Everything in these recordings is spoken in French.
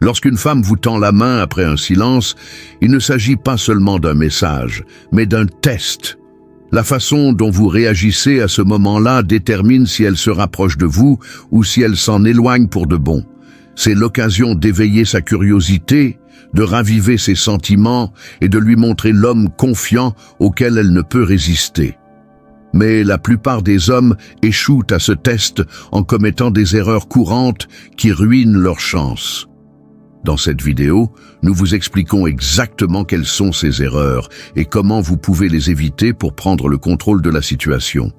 Lorsqu'une femme vous tend la main après un silence, il ne s'agit pas seulement d'un message, mais d'un test. La façon dont vous réagissez à ce moment-là détermine si elle se rapproche de vous ou si elle s'en éloigne pour de bon. C'est l'occasion d'éveiller sa curiosité, de raviver ses sentiments et de lui montrer l'homme confiant auquel elle ne peut résister. Mais la plupart des hommes échouent à ce test en commettant des erreurs courantes qui ruinent leur chance. Dans cette vidéo, nous vous expliquons exactement quelles sont ces erreurs et comment vous pouvez les éviter pour prendre le contrôle de la situation.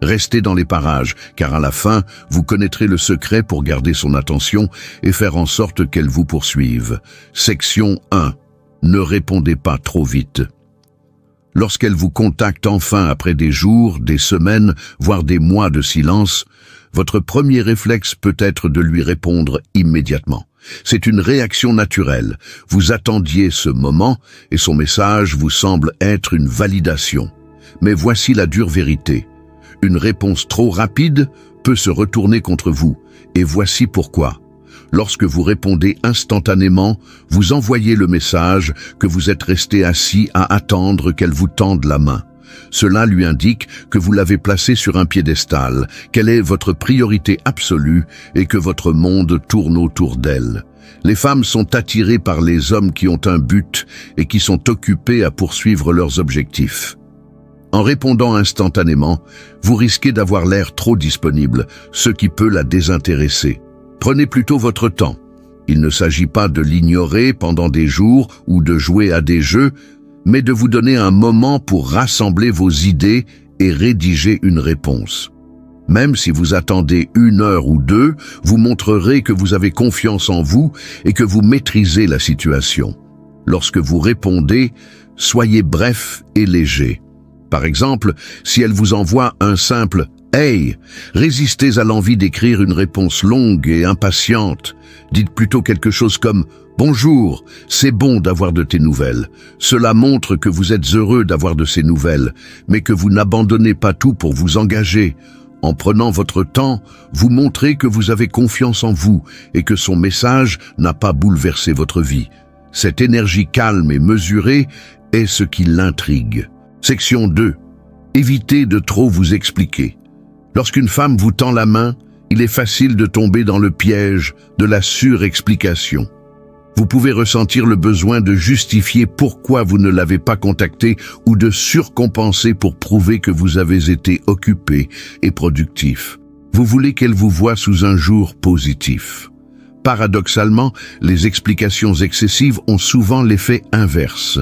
Restez dans les parages, car à la fin, vous connaîtrez le secret pour garder son attention et faire en sorte qu'elle vous poursuive. Section 1. Ne répondez pas trop vite. Lorsqu'elle vous contacte enfin après des jours, des semaines, voire des mois de silence, votre premier réflexe peut être de lui répondre immédiatement. C'est une réaction naturelle. Vous attendiez ce moment et son message vous semble être une validation. Mais voici la dure vérité. Une réponse trop rapide peut se retourner contre vous, et voici pourquoi. Lorsque vous répondez instantanément, vous envoyez le message que vous êtes resté assis à attendre qu'elle vous tende la main. Cela lui indique que vous l'avez placée sur un piédestal, qu'elle est votre priorité absolue et que votre monde tourne autour d'elle. Les femmes sont attirées par les hommes qui ont un but et qui sont occupés à poursuivre leurs objectifs. En répondant instantanément, vous risquez d'avoir l'air trop disponible, ce qui peut la désintéresser. Prenez plutôt votre temps. Il ne s'agit pas de l'ignorer pendant des jours ou de jouer à des jeux, mais de vous donner un moment pour rassembler vos idées et rédiger une réponse. Même si vous attendez 1 heure ou 2, vous montrerez que vous avez confiance en vous et que vous maîtrisez la situation. Lorsque vous répondez, soyez bref et léger. Par exemple, si elle vous envoie un simple « Hey !», résistez à l'envie d'écrire une réponse longue et impatiente. Dites plutôt quelque chose comme « Bonjour, c'est bon d'avoir de tes nouvelles. Cela montre que vous êtes heureux d'avoir de ces nouvelles, mais que vous n'abandonnez pas tout pour vous engager. En prenant votre temps, vous montrez que vous avez confiance en vous et que son message n'a pas bouleversé votre vie. Cette énergie calme et mesurée est ce qui l'intrigue. Section 2. Évitez de trop vous expliquer. Lorsqu'une femme vous tend la main, il est facile de tomber dans le piège de la surexplication. Vous pouvez ressentir le besoin de justifier pourquoi vous ne l'avez pas contactée ou de surcompenser pour prouver que vous avez été occupé et productif. Vous voulez qu'elle vous voie sous un jour positif. Paradoxalement, les explications excessives ont souvent l'effet inverse.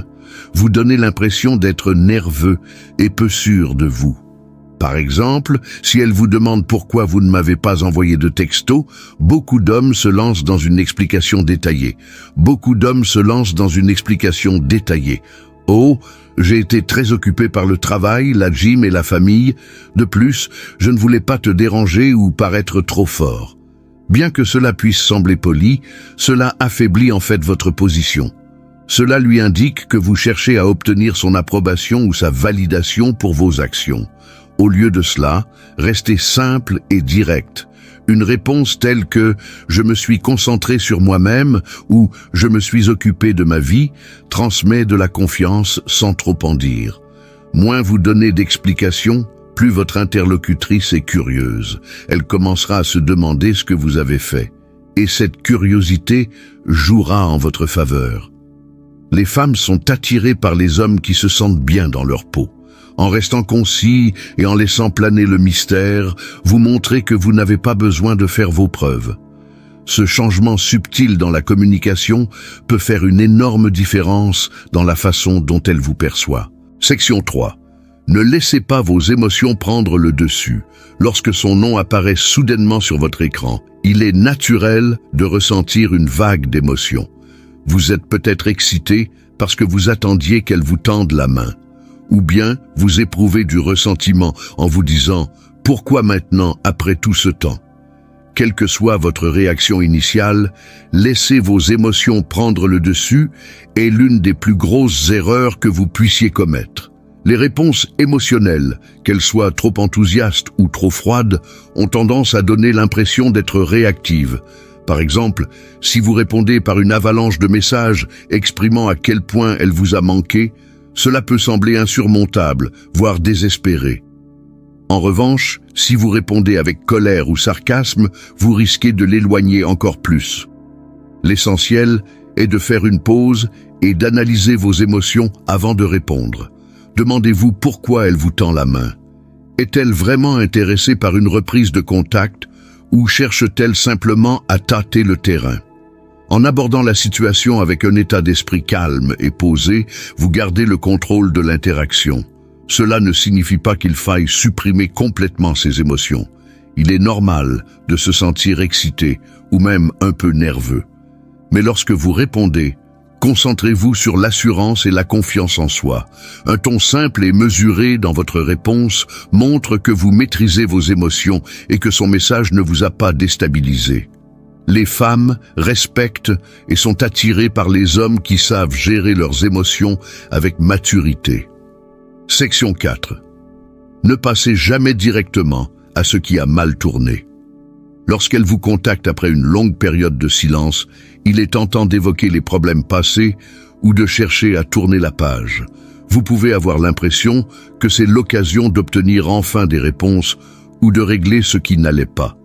Vous donnez l'impression d'être nerveux et peu sûr de vous. Par exemple, si elle vous demande pourquoi vous ne m'avez pas envoyé de texto, beaucoup d'hommes se lancent dans une explication détaillée. Oh, j'ai été très occupé par le travail, la gym et la famille. De plus, je ne voulais pas te déranger ou paraître trop fort. Bien que cela puisse sembler poli, cela affaiblit en fait votre position. Cela lui indique que vous cherchez à obtenir son approbation ou sa validation pour vos actions. Au lieu de cela, restez simple et direct. Une réponse telle que « je me suis concentré sur moi-même » ou « je me suis occupé de ma vie » transmet de la confiance sans trop en dire. Moins vous donnez d'explications, plus votre interlocutrice est curieuse. Elle commencera à se demander ce que vous avez fait. Et cette curiosité jouera en votre faveur. Les femmes sont attirées par les hommes qui se sentent bien dans leur peau. En restant concis et en laissant planer le mystère, vous montrez que vous n'avez pas besoin de faire vos preuves. Ce changement subtil dans la communication peut faire une énorme différence dans la façon dont elle vous perçoit. Section 3. Ne laissez pas vos émotions prendre le dessus. Lorsque son nom apparaît soudainement sur votre écran, il est naturel de ressentir une vague d'émotions. Vous êtes peut-être excité parce que vous attendiez qu'elle vous tende la main. Ou bien vous éprouvez du ressentiment en vous disant « Pourquoi maintenant après tout ce temps ?» Quelle que soit votre réaction initiale, laisser vos émotions prendre le dessus est l'une des plus grosses erreurs que vous puissiez commettre. Les réponses émotionnelles, qu'elles soient trop enthousiastes ou trop froides, ont tendance à donner l'impression d'être réactives. Par exemple, si vous répondez par une avalanche de messages exprimant à quel point elle vous a manqué, cela peut sembler insurmontable, voire désespéré. En revanche, si vous répondez avec colère ou sarcasme, vous risquez de l'éloigner encore plus. L'essentiel est de faire une pause et d'analyser vos émotions avant de répondre. Demandez-vous pourquoi elle vous tend la main. Est-elle vraiment intéressée par une reprise de contact ou cherche-t-elle simplement à tâter le terrain? En abordant la situation avec un état d'esprit calme et posé, vous gardez le contrôle de l'interaction. Cela ne signifie pas qu'il faille supprimer complètement ses émotions. Il est normal de se sentir excité ou même un peu nerveux. Mais lorsque vous répondez, concentrez-vous sur l'assurance et la confiance en soi. Un ton simple et mesuré dans votre réponse montre que vous maîtrisez vos émotions et que son message ne vous a pas déstabilisé. Les femmes respectent et sont attirées par les hommes qui savent gérer leurs émotions avec maturité. Section 4. Ne passez jamais directement à ce qui a mal tourné. Lorsqu'elle vous contacte après une longue période de silence, il est tentant d'évoquer les problèmes passés ou de chercher à tourner la page. Vous pouvez avoir l'impression que c'est l'occasion d'obtenir enfin des réponses ou de régler ce qui n'allait pas.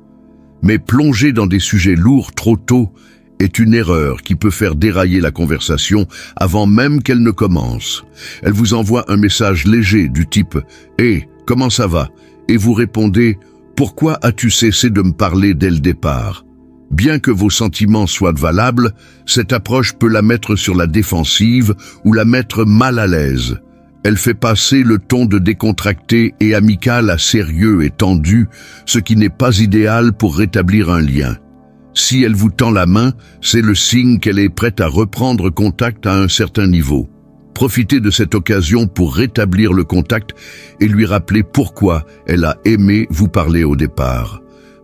Mais plonger dans des sujets lourds trop tôt est une erreur qui peut faire dérailler la conversation avant même qu'elle ne commence. Elle vous envoie un message léger du type « Hey, comment ça va ?» et vous répondez « Pourquoi as-tu cessé de me parler dès le départ ?» Bien que vos sentiments soient valables, cette approche peut la mettre sur la défensive ou la mettre mal à l'aise. Elle fait passer le ton de décontracté et amical à sérieux et tendu, ce qui n'est pas idéal pour rétablir un lien. Si elle vous tend la main, c'est le signe qu'elle est prête à reprendre contact à un certain niveau. Profitez de cette occasion pour rétablir le contact et lui rappeler pourquoi elle a aimé vous parler au départ.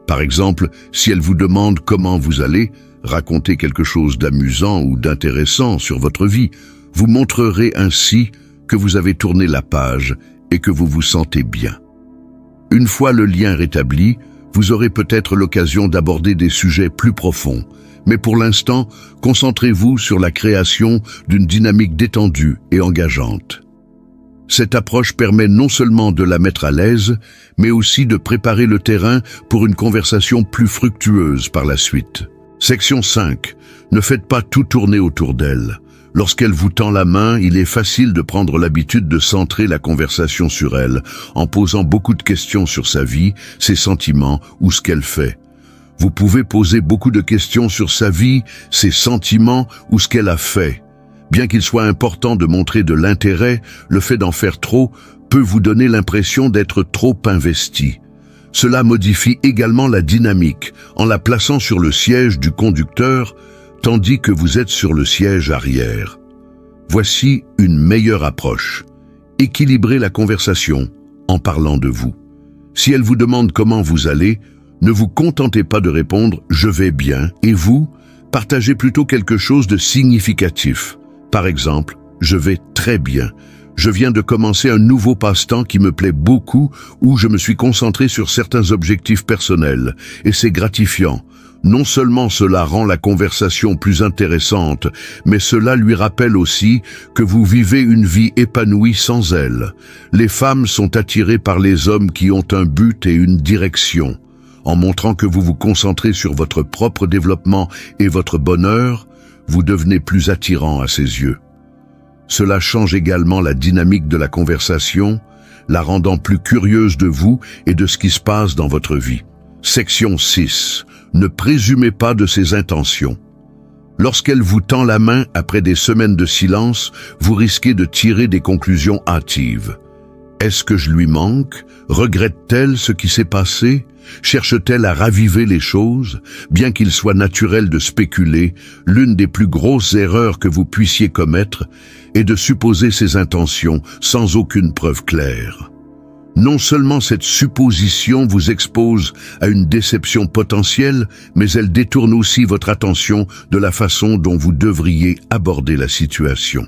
Par exemple, si elle vous demande comment vous allez, racontez quelque chose d'amusant ou d'intéressant sur votre vie. Vous montrerez ainsi que vous avez tourné la page et que vous vous sentez bien. Une fois le lien rétabli, vous aurez peut-être l'occasion d'aborder des sujets plus profonds. Mais pour l'instant, concentrez-vous sur la création d'une dynamique détendue et engageante. Cette approche permet non seulement de la mettre à l'aise, mais aussi de préparer le terrain pour une conversation plus fructueuse par la suite. Section 5. Ne faites pas tout tourner autour d'elle. Lorsqu'elle vous tend la main, il est facile de prendre l'habitude de centrer la conversation sur elle, en posant beaucoup de questions sur sa vie, ses sentiments ou ce qu'elle fait. Vous pouvez poser beaucoup de questions sur sa vie, ses sentiments ou ce qu'elle a fait. Bien qu'il soit important de montrer de l'intérêt, le fait d'en faire trop peut vous donner l'impression d'être trop investi. Cela modifie également la dynamique, en la plaçant sur le siège du conducteur, tandis que vous êtes sur le siège arrière. Voici une meilleure approche. Équilibrez la conversation en parlant de vous. Si elle vous demande comment vous allez, ne vous contentez pas de répondre « je vais bien » et vous, partagez plutôt quelque chose de significatif. Par exemple, « je vais très bien ». Je viens de commencer un nouveau passe-temps qui me plaît beaucoup où je me suis concentré sur certains objectifs personnels et c'est gratifiant. Non seulement cela rend la conversation plus intéressante, mais cela lui rappelle aussi que vous vivez une vie épanouie sans elle. Les femmes sont attirées par les hommes qui ont un but et une direction. En montrant que vous vous concentrez sur votre propre développement et votre bonheur, vous devenez plus attirant à ses yeux. Cela change également la dynamique de la conversation, la rendant plus curieuse de vous et de ce qui se passe dans votre vie. Section 6. Ne présumez pas de ses intentions. Lorsqu'elle vous tend la main après des semaines de silence, vous risquez de tirer des conclusions hâtives. Est-ce que je lui manque? Regrette-t-elle ce qui s'est passé? Cherche-t-elle à raviver les choses? Bien qu'il soit naturel de spéculer, l'une des plus grosses erreurs que vous puissiez commettre est de supposer ses intentions sans aucune preuve claire. Non seulement cette supposition vous expose à une déception potentielle, mais elle détourne aussi votre attention de la façon dont vous devriez aborder la situation.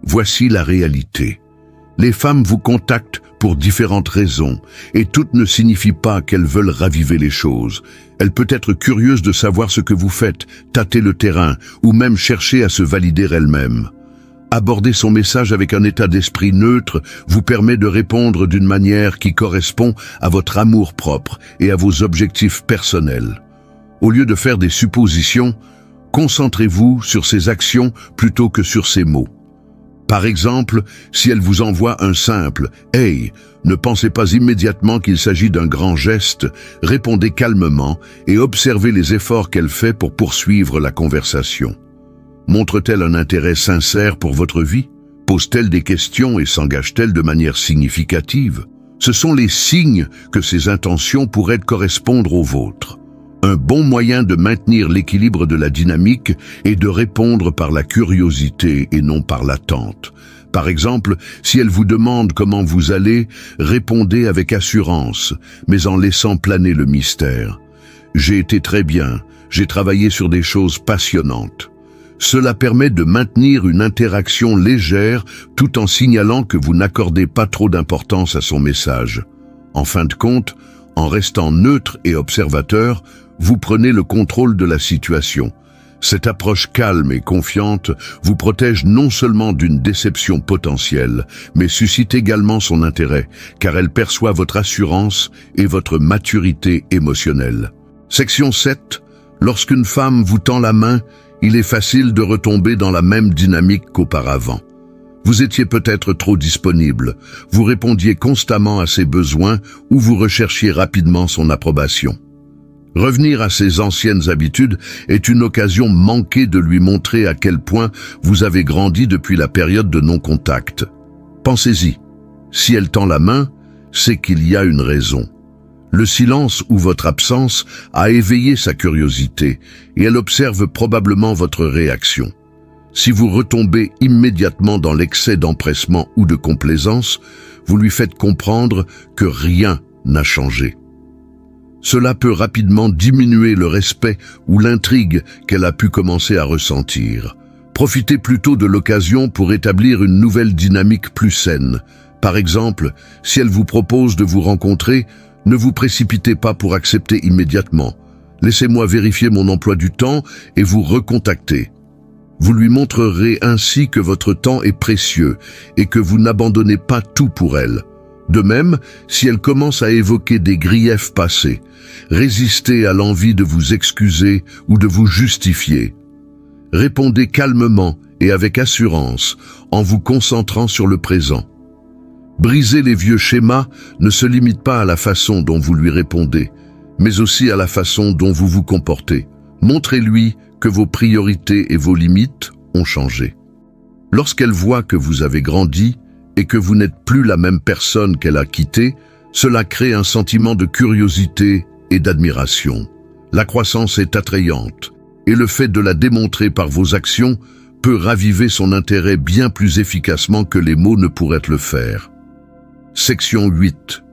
Voici la réalité. Les femmes vous contactent pour différentes raisons, et toutes ne signifient pas qu'elles veulent raviver les choses. Elle peut être curieuse de savoir ce que vous faites, tâter le terrain, ou même chercher à se valider elle-même. Aborder son message avec un état d'esprit neutre vous permet de répondre d'une manière qui correspond à votre amour-propre et à vos objectifs personnels. Au lieu de faire des suppositions, concentrez-vous sur ses actions plutôt que sur ses mots. Par exemple, si elle vous envoie un simple « Hey », ne pensez pas immédiatement qu'il s'agit d'un grand geste, répondez calmement et observez les efforts qu'elle fait pour poursuivre la conversation. Montre-t-elle un intérêt sincère pour votre vie? Pose-t-elle des questions et s'engage-t-elle de manière significative? Ce sont les signes que ses intentions pourraient correspondre aux vôtres. Un bon moyen de maintenir l'équilibre de la dynamique est de répondre par la curiosité et non par l'attente. Par exemple, si elle vous demande comment vous allez, répondez avec assurance, mais en laissant planer le mystère. J'ai été très bien, j'ai travaillé sur des choses passionnantes. Cela permet de maintenir une interaction légère tout en signalant que vous n'accordez pas trop d'importance à son message. En fin de compte, en restant neutre et observateur, vous prenez le contrôle de la situation. Cette approche calme et confiante vous protège non seulement d'une déception potentielle, mais suscite également son intérêt, car elle perçoit votre assurance et votre maturité émotionnelle. Section 7. Lorsqu'une femme vous tend la main, il est facile de retomber dans la même dynamique qu'auparavant. Vous étiez peut-être trop disponible, vous répondiez constamment à ses besoins ou vous recherchiez rapidement son approbation. Revenir à ses anciennes habitudes est une occasion manquée de lui montrer à quel point vous avez grandi depuis la période de non-contact. Pensez-y, si elle tend la main, c'est qu'il y a une raison. Le silence ou votre absence a éveillé sa curiosité et elle observe probablement votre réaction. Si vous retombez immédiatement dans l'excès d'empressement ou de complaisance, vous lui faites comprendre que rien n'a changé. Cela peut rapidement diminuer le respect ou l'intrigue qu'elle a pu commencer à ressentir. Profitez plutôt de l'occasion pour établir une nouvelle dynamique plus saine. Par exemple, si elle vous propose de vous rencontrer, ne vous précipitez pas pour accepter immédiatement. Laissez-moi vérifier mon emploi du temps et vous recontacter. Vous lui montrerez ainsi que votre temps est précieux et que vous n'abandonnez pas tout pour elle. De même, si elle commence à évoquer des griefs passés, résistez à l'envie de vous excuser ou de vous justifier. Répondez calmement et avec assurance en vous concentrant sur le présent. Briser les vieux schémas ne se limite pas à la façon dont vous lui répondez, mais aussi à la façon dont vous vous comportez. Montrez-lui que vos priorités et vos limites ont changé. Lorsqu'elle voit que vous avez grandi et que vous n'êtes plus la même personne qu'elle a quittée, cela crée un sentiment de curiosité et d'admiration. La croissance est attrayante, et le fait de la démontrer par vos actions peut raviver son intérêt bien plus efficacement que les mots ne pourraient le faire. Section 8.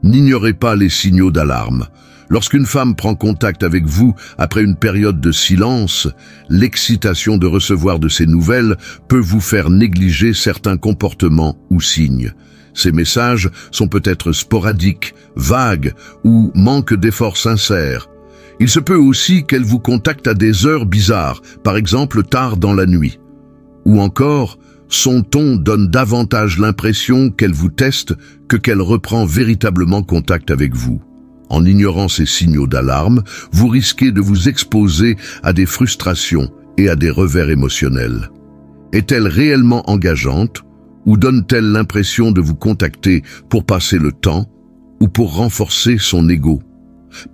N'ignorez pas les signaux d'alarme. Lorsqu'une femme prend contact avec vous après une période de silence, l'excitation de recevoir de ses nouvelles peut vous faire négliger certains comportements ou signes. Ces messages sont peut-être sporadiques, vagues ou manquent d'efforts sincères. Il se peut aussi qu'elle vous contacte à des heures bizarres, par exemple tard dans la nuit. Ou encore, son ton donne davantage l'impression qu'elle vous teste que qu'elle reprend véritablement contact avec vous. En ignorant ces signaux d'alarme, vous risquez de vous exposer à des frustrations et à des revers émotionnels. Est-elle réellement engageante ou donne-t-elle l'impression de vous contacter pour passer le temps ou pour renforcer son ego?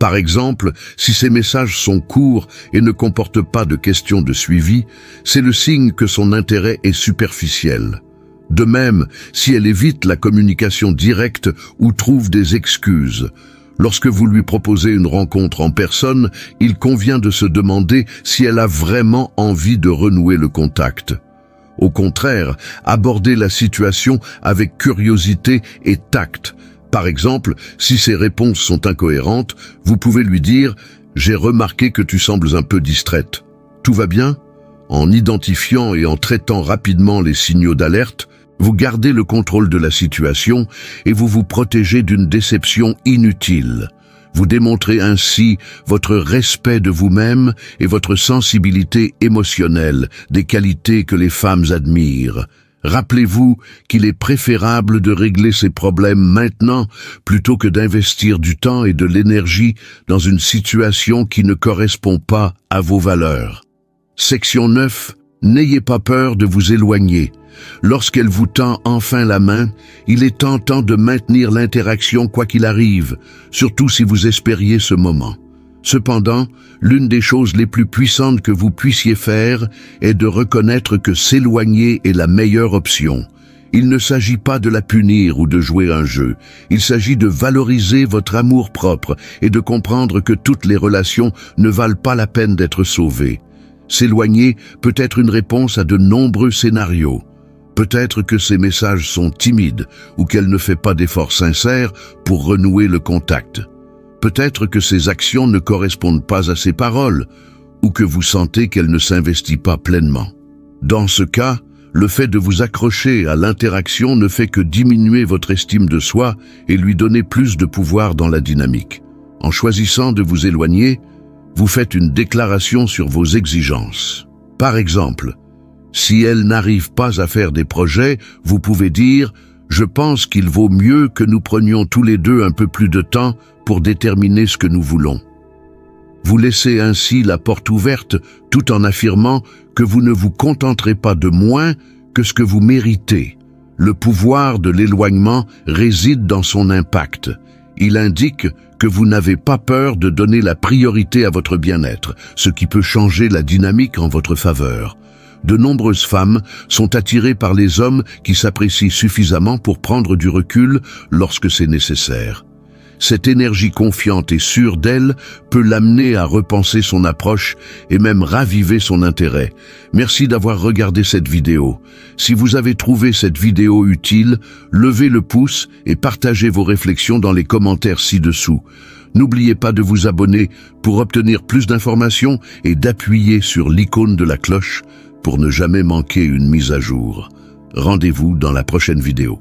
Par exemple, si ces messages sont courts et ne comportent pas de questions de suivi, c'est le signe que son intérêt est superficiel. De même, si elle évite la communication directe ou trouve des excuses, lorsque vous lui proposez une rencontre en personne, il convient de se demander si elle a vraiment envie de renouer le contact. Au contraire, abordez la situation avec curiosité et tact. Par exemple, si ses réponses sont incohérentes, vous pouvez lui dire « J'ai remarqué que tu sembles un peu distraite. Tout va bien ?» En identifiant et en traitant rapidement les signaux d'alerte, Vous gardez le contrôle de la situation et vous vous protégez d'une déception inutile. Vous démontrez ainsi votre respect de vous-même et votre sensibilité émotionnelle, des qualités que les femmes admirent. Rappelez-vous qu'il est préférable de régler ces problèmes maintenant plutôt que d'investir du temps et de l'énergie dans une situation qui ne correspond pas à vos valeurs. Section 9. N'ayez pas peur de vous éloigner. Lorsqu'elle vous tend enfin la main, il est tentant de maintenir l'interaction quoi qu'il arrive, surtout si vous espériez ce moment. Cependant, l'une des choses les plus puissantes que vous puissiez faire est de reconnaître que s'éloigner est la meilleure option. Il ne s'agit pas de la punir ou de jouer un jeu, il s'agit de valoriser votre amour-propre et de comprendre que toutes les relations ne valent pas la peine d'être sauvées. S'éloigner peut être une réponse à de nombreux scénarios. Peut-être que ces messages sont timides ou qu'elle ne fait pas d'efforts sincères pour renouer le contact. Peut-être que ses actions ne correspondent pas à ses paroles ou que vous sentez qu'elle ne s'investit pas pleinement. Dans ce cas, le fait de vous accrocher à l'interaction ne fait que diminuer votre estime de soi et lui donner plus de pouvoir dans la dynamique. En choisissant de vous éloigner, vous faites une déclaration sur vos exigences. Par exemple, si elle n'arrive pas à faire des projets, vous pouvez dire « Je pense qu'il vaut mieux que nous prenions tous les deux un peu plus de temps pour déterminer ce que nous voulons. » Vous laissez ainsi la porte ouverte tout en affirmant que vous ne vous contenterez pas de moins que ce que vous méritez. Le pouvoir de l'éloignement réside dans son impact. Il indique que vous n'avez pas peur de donner la priorité à votre bien-être, ce qui peut changer la dynamique en votre faveur. De nombreuses femmes sont attirées par les hommes qui s'apprécient suffisamment pour prendre du recul lorsque c'est nécessaire. Cette énergie confiante et sûre d'elle peut l'amener à repenser son approche et même raviver son intérêt. Merci d'avoir regardé cette vidéo. Si vous avez trouvé cette vidéo utile, levez le pouce et partagez vos réflexions dans les commentaires ci-dessous. N'oubliez pas de vous abonner pour obtenir plus d'informations et d'appuyer sur l'icône de la cloche pour ne jamais manquer une mise à jour. Rendez-vous dans la prochaine vidéo.